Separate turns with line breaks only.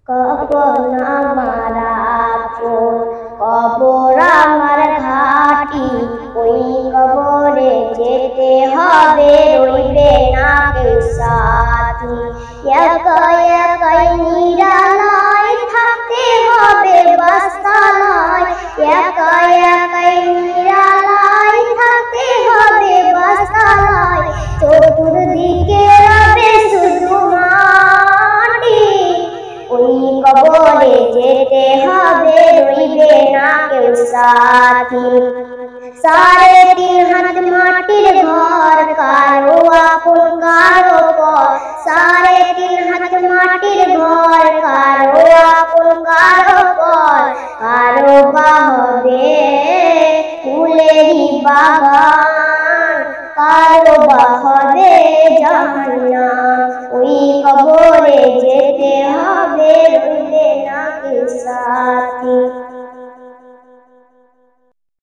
কখন আমার আপন কবর আমার ঘাটি, ওই কবরে যেতে হবে, রইবে না কেউ সাথী। একা একাই নিরালায় থাকতে হবে বাস্তালায়, একা একাই নিরালায় থাকতে হবে বাস্তালায়। চতুর্দিকে রবে শুধু মাটি, ওই কবরে যেতে হবে, রইবে না কেউ সাথী। 3.5 হাত মাটির ঘর, কারো আপন কারো পর। 3.5 হাত মাটির ঘর, কারো আপন কারো পর। কারো বা হবে ফুলেরই বাগান, কারো বা হবে জাহান্নাম। ওই কবরে যেতে হবে, রইবে না কেউ সাথী।